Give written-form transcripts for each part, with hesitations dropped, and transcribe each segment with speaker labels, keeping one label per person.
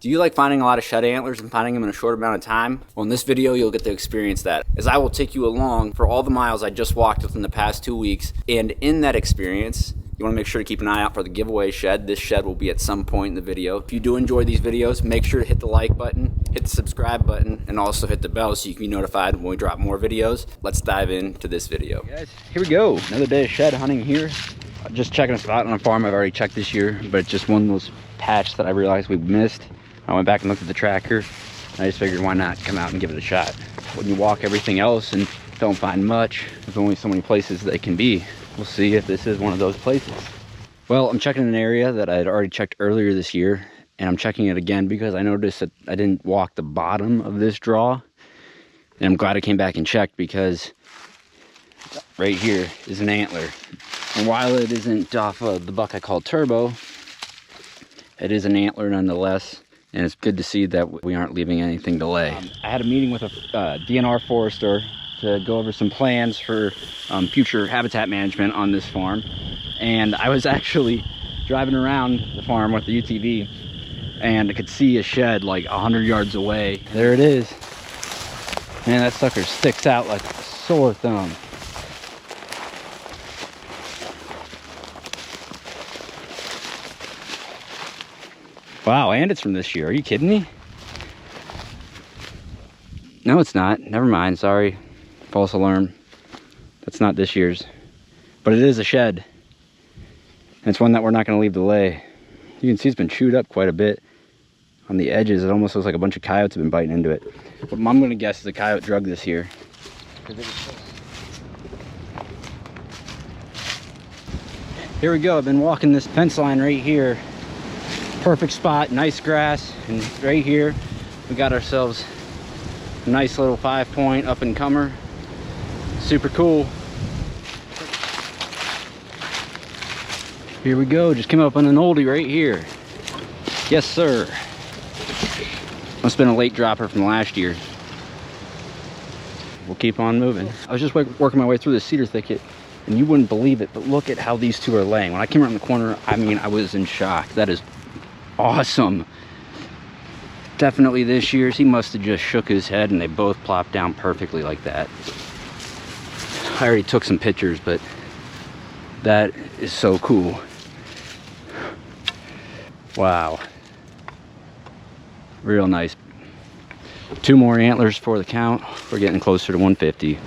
Speaker 1: Do you like finding a lot of shed antlers and finding them in a short amount of time? Well, in this video, you'll get to experience that, as I will take you along for all the miles I just walked within the past 2 weeks. And in that experience, you want to make sure to keep an eye out for the giveaway shed. This shed will be at some point in the video. If you do enjoy these videos, make sure to hit the like button, hit the subscribe button, and also hit the bell so you can be notified when we drop more videos. Let's dive into this video.
Speaker 2: Guys, here we go. Another day of shed hunting here. Just checking a spot on a farm I've already checked this year, but it's just one of those patch that I realized we missed. I went back and looked at the tracker, and I just figured why not come out and give it a shot. When you walk everything else and don't find much, there's only so many places that it can be. We'll see if this is one of those places. Well, I'm checking an area that I had already checked earlier this year, and I'm checking it again because I noticed that I didn't walk the bottom of this draw. And I'm glad I came back and checked because right here is an antler. And while it isn't off of the buck I call Turbo, it is an antler nonetheless. And it's good to see that we aren't leaving anything to lay. I had a meeting with a DNR forester to go over some plans for future habitat management on this farm. And I was actually driving around the farm with the UTV, and I could see a shed like 100 yards away. There it is. Man, that sucker sticks out like a sore thumb. Wow, and it's from this year. Are you kidding me? No, it's not. Never mind. Sorry. False alarm. That's not this year's. But it is a shed. And it's one that we're not going to leave to lay. You can see it's been chewed up quite a bit on the edges. It almost looks like a bunch of coyotes have been biting into it. But I'm going to guess is a coyote drug this year. Here we go. I've been walking this fence line right here. Perfect spot, nice grass, and right here we got ourselves a nice little 5-point up and comer. Super cool. Here we go, just came up on an oldie right here. Yes sir. Must have been a late dropper from last year. We'll keep on moving. I was just working my way through the cedar thicket, and you wouldn't believe it, but look at how these two are laying. When I came around the corner, I mean, I was in shock. That is awesome. Definitely this year's. He must have just shook his head and they both plopped down perfectly like that. I already took some pictures, but that is so cool. Wow. Real nice. 2 more antlers for the count. We're getting closer to 150.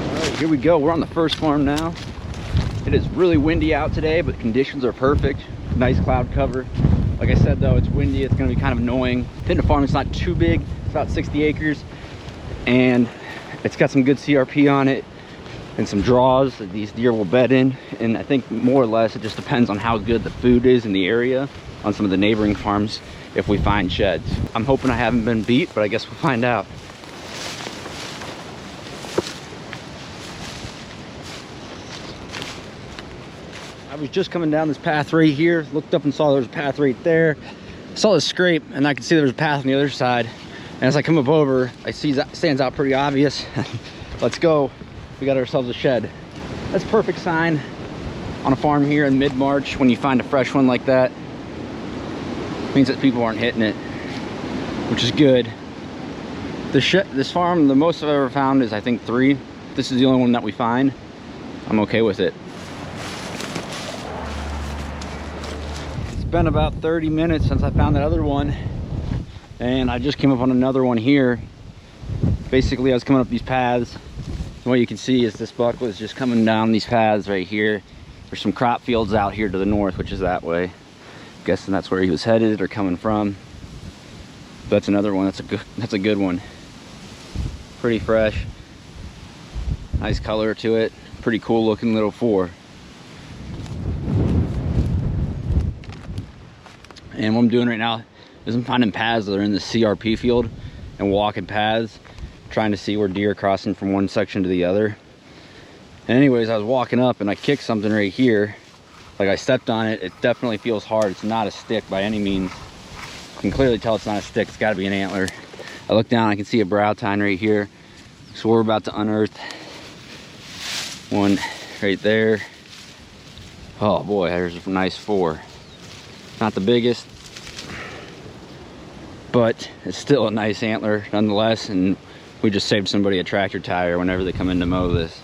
Speaker 2: All right, here we go. We're on the first farm now. It is really windy out today, but conditions are perfect. Nice cloud cover. Like I said though, it's windy. It's gonna be kind of annoying. Hitting a farm, it's not too big. It's about 60 acres. And it's got some good CRP on it and some draws that these deer will bed in. And I think more or less, it just depends on how good the food is in the area on some of the neighboring farms if we find sheds. I'm hoping I haven't been beat, but I guess we'll find out. I was just coming down this path right here, looked up and saw there was a path right there. Saw the scrape, and I could see there was a path on the other side. And as I come up over, I see that stands out pretty obvious. Let's go. We got ourselves a shed. That's a perfect sign on a farm here in mid-March when you find a fresh one like that. It means that people aren't hitting it, which is good. This farm, the most I've ever found is I think 3. This is the only one that we find. I'm okay with it. Been about 30 minutes since I found that other one, and I just came up on another one here. Basically, I was coming up these paths, and what you can see is this buck was just coming down these paths right here. There's some crop fields out here to the north, which is that way. I'm guessing that's where he was headed or coming from. That's another one. That's a good one. Pretty fresh, nice color to it. Pretty cool looking little 4. And what I'm doing right now is I'm finding paths that are in the CRP field and walking paths, trying to see where deer are crossing from one section to the other. And anyways, I was walking up and I kicked something right here. Like I stepped on it. It definitely feels hard. It's not a stick by any means. You can clearly tell it's not a stick. It's got to be an antler. I look down, I can see a brow tine right here. So we're about to unearth one right there. Oh boy, there's a nice 4. Not the biggest, but it's still a nice antler nonetheless, and we just saved somebody a tractor tire whenever they come in to mow this.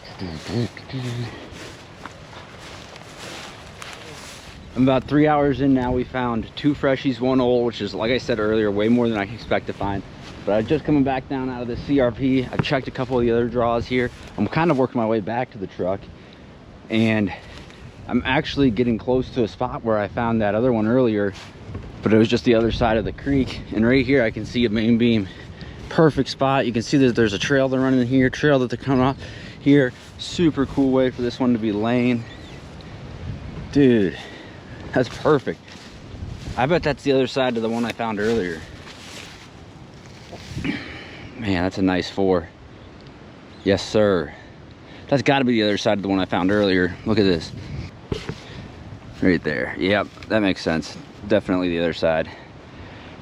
Speaker 2: I'm about 3 hours in now. We found 2 freshies, 1 old, which is, like I said earlier, way more than I expect to find. But I'm just coming back down out of the CRP. I've checked a couple of the other draws here. I'm kind of working my way back to the truck, and I'm actually getting close to a spot where I found that other one earlier, but it was just the other side of the creek. And right here I can see a main beam. Perfect spot. You can see that there's a trail they're running in here, trail that they're coming off here. Super cool way for this one to be laying. Dude, that's perfect. I bet that's the other side to the one I found earlier. Man, that's a nice 4. Yes, sir. That's got to be the other side of the one I found earlier. Look at this. Right there. Yep, that makes sense. Definitely the other side.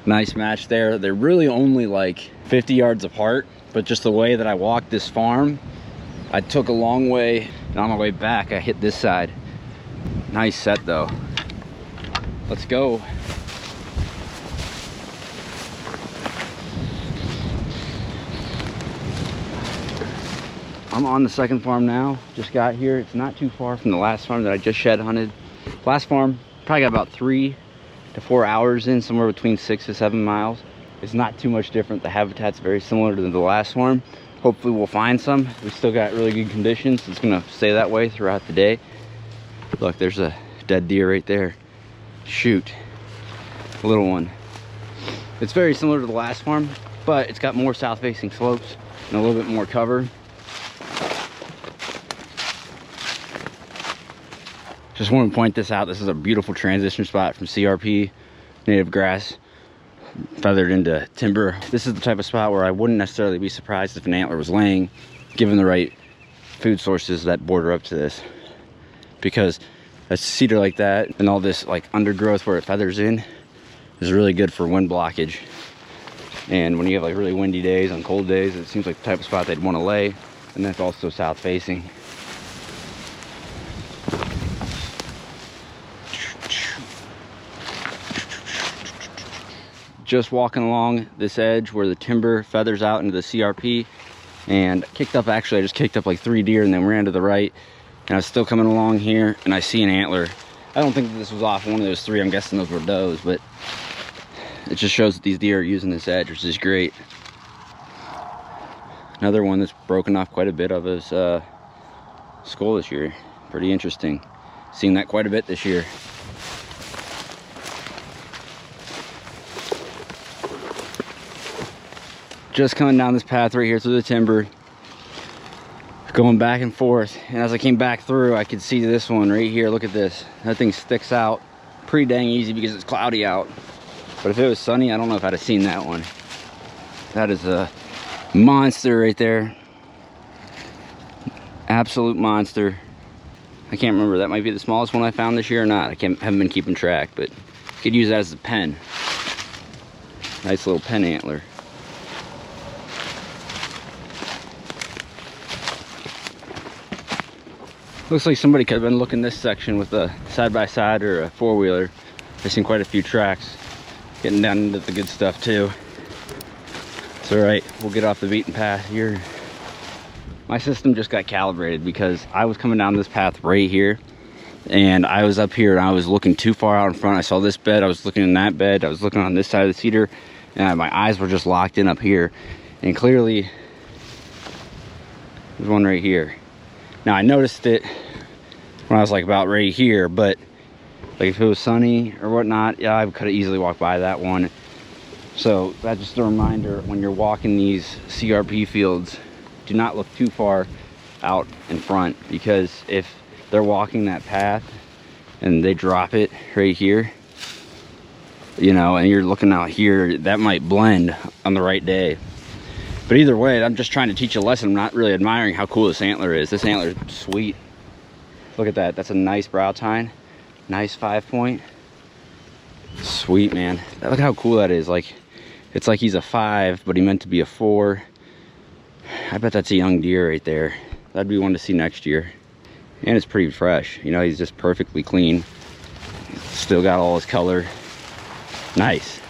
Speaker 2: Nice match there. They're really only like 50 yards apart, but just the way that I walked this farm, I took a long way, and on my way back, I hit this side. Nice set though. Let's go. I'm on the second farm now. Just got here. It's not too far from the last farm that I just shed hunted. Last farm, probably got about 3 to 4 hours in, somewhere between 6 to 7 miles. It's not too much different. The habitat's very similar to the last farm. Hopefully we'll find some. We still got really good conditions. It's gonna stay that way throughout the day. Look, there's a dead deer right there. Shoot, a little one. It's very similar to the last farm, but it's got more south facing slopes and a little bit more cover. Just want to point this out. This is a beautiful transition spot from CRP, native grass, feathered into timber. This is the type of spot where I wouldn't necessarily be surprised if an antler was laying, given the right food sources that border up to this. Because a cedar like that and all this like undergrowth where it feathers in is really good for wind blockage. And when you have like really windy days, on cold days, it seems like the type of spot they'd want to lay. And that's also south facing. Just walking along this edge where the timber feathers out into the CRP, and kicked up, actually I just kicked up like 3 deer and then ran to the right, and I was still coming along here and I see an antler. I don't think that this was off one of those 3. I'm guessing those were does, but it just shows that these deer are using this edge, which is great. Another one that's broken off quite a bit of his skull this year. Pretty interesting. Seen that quite a bit this year. Just coming down this path right here through the timber, going back and forth, and as I came back through, I could see this one right here. Look at this. That thing sticks out pretty dang easy because it's cloudy out. But if it was sunny, I don't know if I'd have seen that one. That is a monster right there. Absolute monster. I can't remember. That might be the smallest one I found this year or not. Haven't been keeping track, but could use that as a pen. Nice little pen antler. Looks like somebody could have been looking this section with a side-by-side or a four-wheeler. I've seen quite a few tracks. Getting down into the good stuff too. It's alright, we'll get off the beaten path here. My system just got calibrated because I was coming down this path right here, and I was up here and I was looking too far out in front. I saw this bed, I was looking in that bed, I was looking on this side of the cedar, and my eyes were just locked in up here. And clearly, there's one right here. Now I noticed it when I was like about right here, but like if it was sunny or whatnot, yeah, I could have easily walked by that one. So that's just a reminder, when you're walking these CRP fields, do not look too far out in front, because if they're walking that path and they drop it right here, you know, and you're looking out here, that might blend on the right day. But either way, I'm just trying to teach a lesson. I'm not really admiring how cool this antler is. This antler is sweet. Look at that. That's a nice brow tine. Nice 5-point. Sweet, man. Look how cool that is. Like, it's like he's a 5, but he meant to be a 4. I bet that's a young deer right there. That'd be one to see next year. And it's pretty fresh. You know, he's just perfectly clean. Still got all his color. Nice.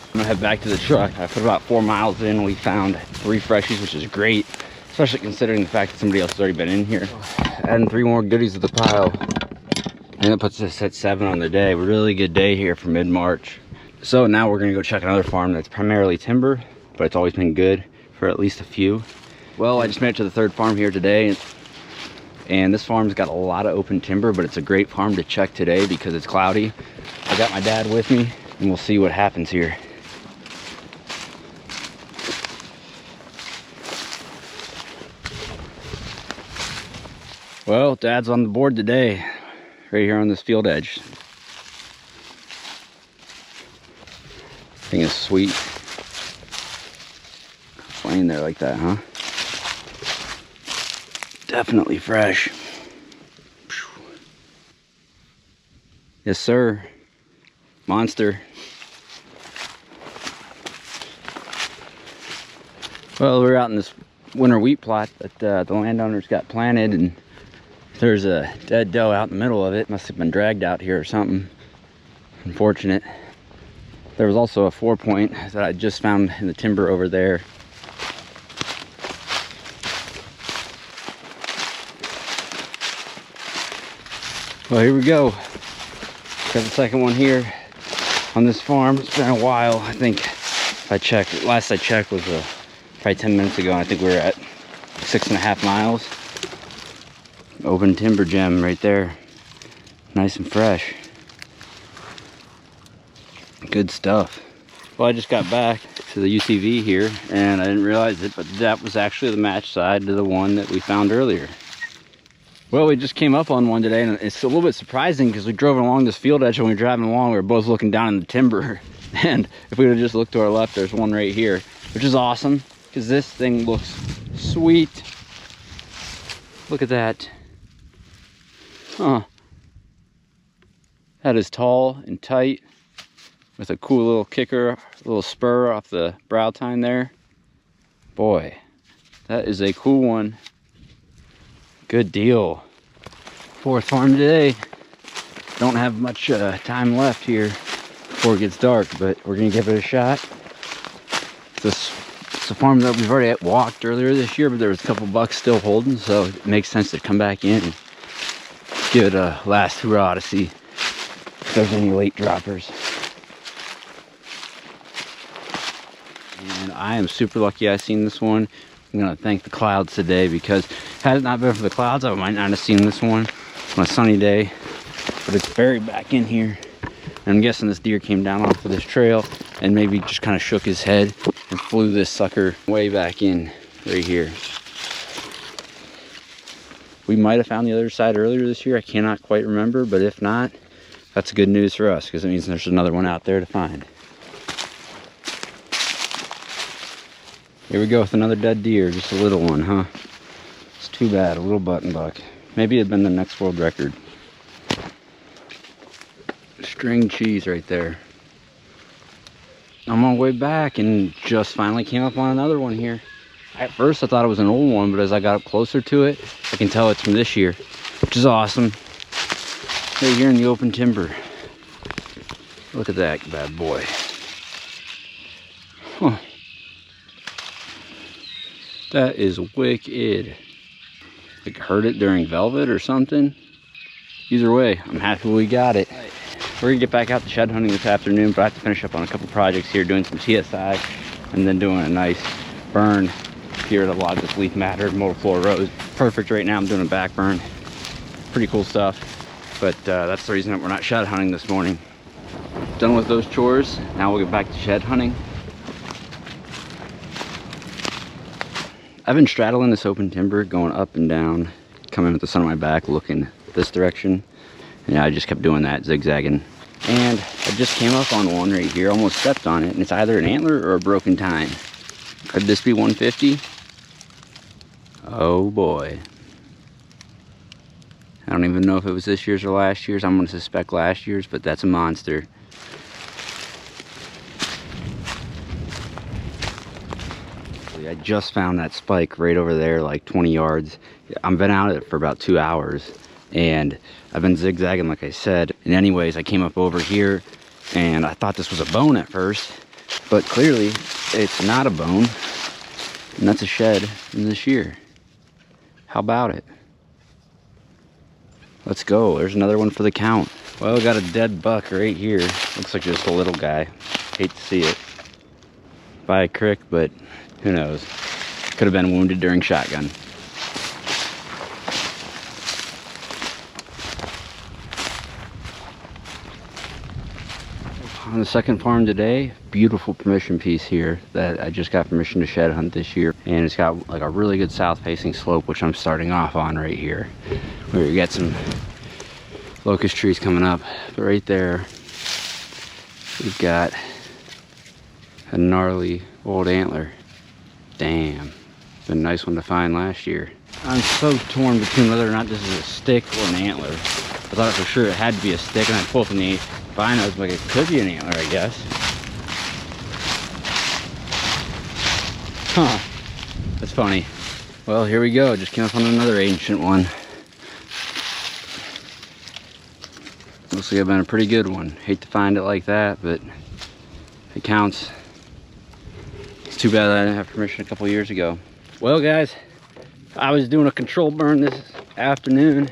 Speaker 2: I'm gonna head back to the truck. I put about 4 miles in. We found 3 freshies, which is great, especially considering the fact that somebody else has already been in here. Adding 3 more goodies to the pile. And that puts us at 7 on the day. Really good day here for mid-March. So now we're gonna go check another farm that's primarily timber, but it's always been good for at least a few. Well, I just made it to the 3rd farm here today, and this farm's got a lot of open timber, but it's a great farm to check today because it's cloudy. I got my dad with me, and we'll see what happens here. Well, Dad's on the board today, right here on this field edge. Thing is sweet. Laying there like that, huh? Definitely fresh. Yes, sir. Monster. Well, we're out in this winter wheat plot that the landowners got planted, and there's a dead doe out in the middle of it. Must have been dragged out here or something. Unfortunate. There was also a 4-point that I just found in the timber over there. Well, here we go. Got the second one here on this farm. It's been a while. I think if I checked, last I checked was probably 10 minutes ago. And I think we were at 6.5 miles. Open timber gem right there. Nice and fresh. Good stuff. Well, I just got back to the UTV here and I didn't realize it, but that was actually the match side to the one that we found earlier. Well, we just came up on one today, and it's a little bit surprising because we drove along this field edge, and when we were driving along, we were both looking down in the timber. And if we would have just looked to our left, there's one right here, which is awesome because this thing looks sweet. Look at that. Huh. That is tall and tight with a cool little kicker, a little spur off the brow tine there. Boy, that is a cool one. Good deal. 4th farm today. Don't have much time left here before it gets dark, but we're gonna give it a shot. It's a farm that we've already walked earlier this year, but there was a couple bucks still holding, so it makes sense to come back in and give it a last hurrah to see if there's any late droppers. And I am super lucky I seen this one. I'm gonna thank the clouds today because had it not been for the clouds, I might not have seen this one on a sunny day. But it's buried back in here. And I'm guessing this deer came down off of this trail and maybe just kind of shook his head and flew this sucker way back in right here. We might have found the other side earlier this year. I cannot quite remember, but if not, that's good news for us because it means there's another one out there to find. Here we go with another dead deer, just a little one, huh? It's too bad, a little button buck. Maybe it'd been the next world record. String cheese right there. I'm on my way back and just finally came up on another one here. At first I thought it was an old one, but as I got up closer to it, I can tell it's from this year, which is awesome. Right here in the open timber. Look at that bad boy. Huh. That is wicked. Like heard it during velvet or something. Either way, I'm happy we got it. We're gonna get back out to shed hunting this afternoon, but I have to finish up on a couple projects here, doing some TSI and then doing a nice burn here at a Logos Leaf Matter Motor Floor Road. Perfect right now. I'm doing a back burn. Pretty cool stuff. But that's the reason that we're not shed hunting this morning. Done with those chores. Now we'll get back to shed hunting. I've been straddling this open timber, going up and down, coming with the sun on my back, looking this direction. And yeah, I just kept doing that, zigzagging. And I just came up on one right here, almost stepped on it, and it's either an antler or a broken tine. Could this be 150? Oh boy. I don't even know if it was this year's or last year's. I'm gonna suspect last year's, but that's a monster. I just found that spike right over there, like 20 yards. I've been out it for about 2 hours, and I've been zigzagging, like I said. And anyways, I came up over here, and I thought this was a bone at first, but clearly it's not a bone, and that's a shed from this year. How about it? Let's go. There's another one for the count. Well, we got a dead buck right here. Looks like just a little guy. Hate to see it. By a crick, but who knows? Could have been wounded during shotgun. On the second farm today, beautiful permission piece here that I just got permission to shed hunt this year. And it's got like a really good south facing slope, which I'm starting off on right here. Where you get some locust trees coming up. But right there, we've got a gnarly old antler. Damn, been a nice one to find last year. I'm so torn between whether or not this is a stick or an antler. I thought for sure it had to be a stick, and I pulled from the binos, like it could be an antler, I guess. Huh, that's funny. Well, here we go, just came up on another ancient one. Looks like I've been a pretty good one. Hate to find it like that, but it counts. It's too bad I didn't have permission a couple years ago. Well, guys, I was doing a control burn this afternoon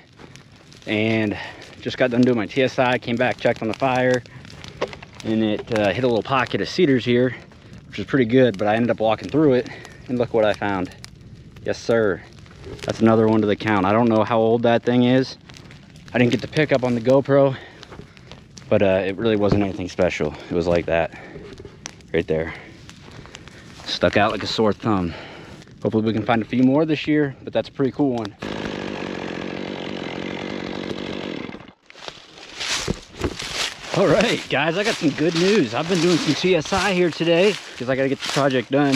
Speaker 2: and just got done doing my TSI, came back, checked on the fire, and it hit a little pocket of cedars here, which is pretty good, but I ended up walking through it, and look what I found. Yes, sir. That's another one to the count. I don't know how old that thing is. I didn't get the pickup on the GoPro, but it really wasn't anything special. It was like that, right there. Stuck out like a sore thumb. Hopefully we can find a few more this year, but that's a pretty cool one. All right, guys, I got some good news. I've been doing some TSI here today because I got to get the project done.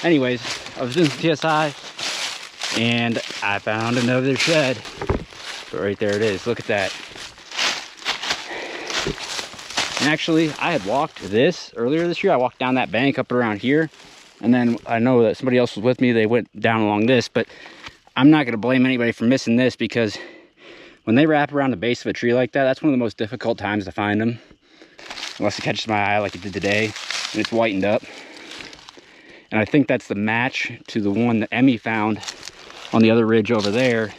Speaker 2: Anyways, I was doing some TSI and I found another shed. But right there it is. Look at that. And actually, I had walked this earlier this year. I walked down that bank up around here. And then I know that somebody else was with me. They went down along this. But I'm not going to blame anybody for missing this, because when they wrap around the base of a tree like that, that's one of the most difficult times to find them. Unless it catches my eye like it did today and it's whitened up. And I think that's the match to the one that Emmy found on the other ridge over there.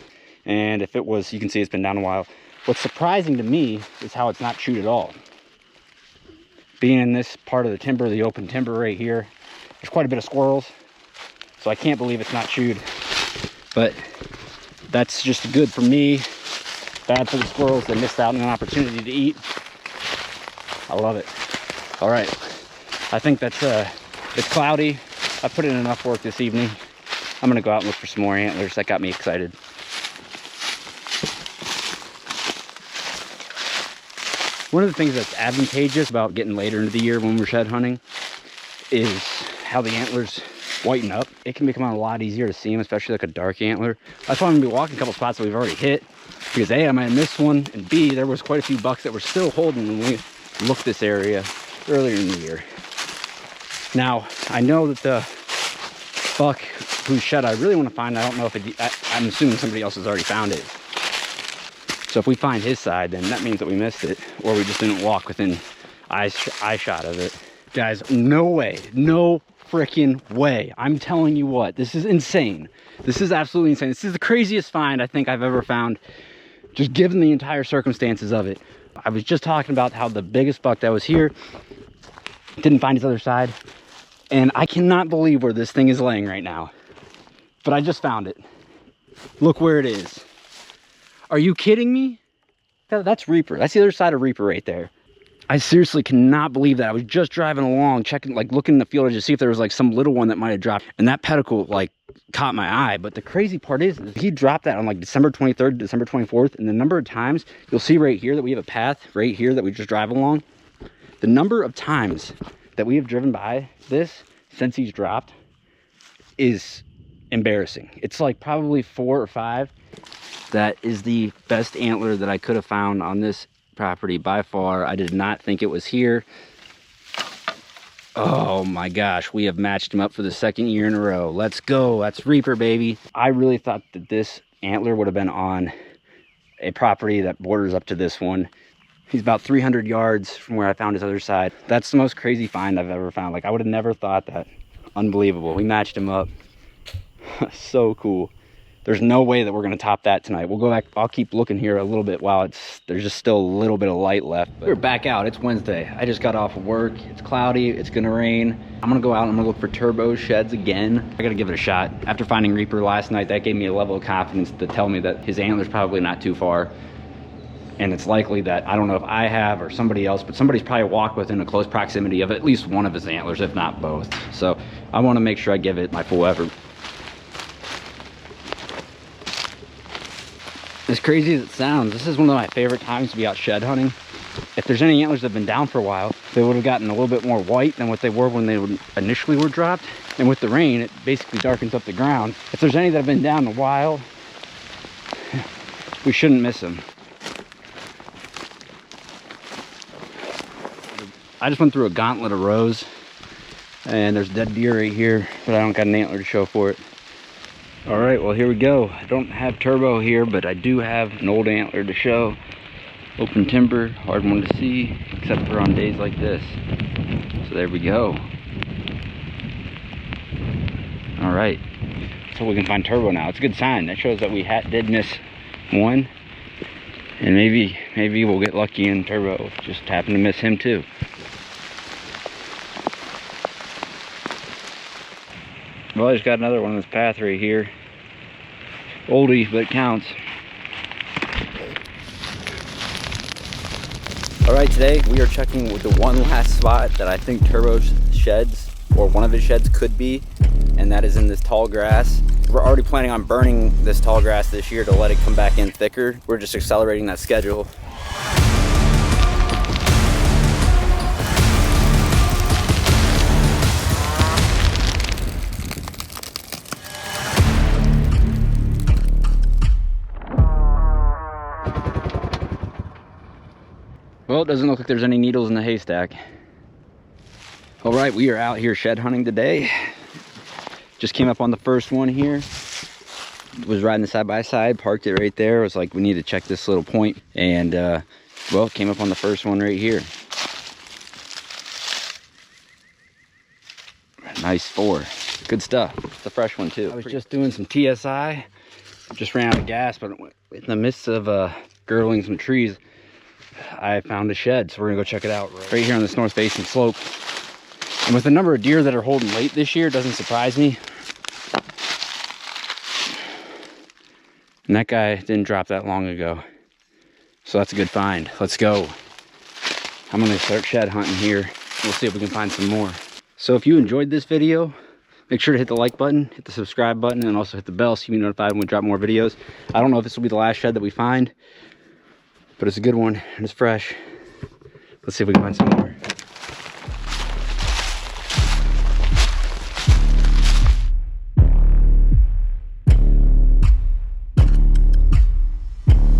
Speaker 2: And if it was, you can see it's been down a while. What's surprising to me is how it's not chewed at all. Being in this part of the timber, the open timber right here, there's quite a bit of squirrels. So I can't believe it's not chewed. But that's just good for me. Bad for the squirrels that missed out on an opportunity to eat. I love it. All right, I think that's, it's cloudy. I put in enough work this evening. I'm gonna go out and look for some more antlers. That got me excited. One of the things that's advantageous about getting later into the year when we're shed hunting is how the antlers whiten up. It can become a lot easier to see them, especially like a dark antler. That's why I'm gonna be walking a couple spots that we've already hit, because A, I might have missed one, and B, there was quite a few bucks that were still holding when we looked this area earlier in the year. Now, I know that the buck whose shed I really want to find, I don't know if I'm assuming somebody else has already found it. So if we find his side, then that means that we missed it, or we just didn't walk within eye shot of it. Guys, no way, no freaking way. I'm telling you what, this is insane. This is absolutely insane. This is the craziest find I think I've ever found, just given the entire circumstances of it. I was just talking about how the biggest buck that was here didn't find his other side, and I cannot believe where this thing is laying right now. But I just found it. Look where it is. Are you kidding me? That's Reaper. That's the other side of Reaper right there. I seriously cannot believe that. I was just driving along, checking, like looking in the field to see if there was like some little one that might have dropped, and that pedicle like caught my eye. But the crazy part is he dropped that on like December 23rd, December 24th, and the number of times you'll see right here that we have a path right here that we just drive along. The number of times that we have driven by this since he's dropped is embarrassing. It's like probably 4 or 5. That is the best antler that I could have found on this property by far. I did not think it was here. Oh my gosh, we have matched him up for the 2nd year in a row. Let's go. That's Reaper, baby. I really thought that this antler would have been on a property that borders up to this one. He's about 300 yards from where I found his other side. That's the most crazy find I've ever found. Like, I would have never thought that. Unbelievable. We matched him up. So cool. There's no way that we're gonna top that tonight. We'll go back. I'll keep looking here a little bit while there's just still a little bit of light left. But we're back out. It's Wednesday. I just got off of work. It's cloudy. It's gonna rain. I'm gonna go out and I'm gonna look for turbo sheds again. I gotta give it a shot. After finding Reaper last night, that gave me a level of confidence to tell me that his antler's probably not too far. And it's likely that, I don't know if I have or somebody else, but somebody's probably walked within a close proximity of at least one of his antlers, if not both. So I wanna make sure I give it my full effort. As crazy as it sounds, this is one of my favorite times to be out shed hunting. If there's any antlers that have been down for a while, they would have gotten a little bit more white than what they were when they initially were dropped. And with the rain, it basically darkens up the ground. If there's any that have been down a while, we shouldn't miss them. I just went through a gauntlet of rows, and there's dead deer right here, but I don't got an antler to show for it. All right, well, here we go. I don't have turbo here, but I do have an old antler to show. Open timber, hard one to see, except for on days like this. So there we go. All right, so we can find turbo now. It's a good sign. That shows that we did miss one, and maybe we'll get lucky and turbo just happened to miss him too. Well, I just got another one on this path right here. Oldie, but it counts.
Speaker 1: All right, today we are checking with the one last spot that I think Turbo's sheds, or one of his sheds could be, and that is in this tall grass. We're already planning on burning this tall grass this year to let it come back in thicker. We're just accelerating that schedule.
Speaker 2: Well, it doesn't look like there's any needles in the haystack. All right, we are out here shed hunting today. Just came up on the first one here. Was riding the side by side, parked it right there. It was like, we need to check this little point. And well, came up on the first one right here. Nice 4. Good stuff. It's a fresh one too. I was just doing some TSI. Just ran out of gas, but in the midst of girdling some trees, I found a shed, so we're gonna go check it out right here on this north facing slope. And with the number of deer that are holding late this year, it doesn't surprise me. And that guy didn't drop that long ago, so that's a good find. Let's go. I'm gonna start shed hunting here. We'll see if we can find some more. So if you enjoyed this video, make sure to hit the like button, hit the subscribe button, and also hit the bell so you can be notified when we drop more videos. I don't know if this will be the last shed that we find, but it's a good one and it's fresh. Let's see if we can find some more.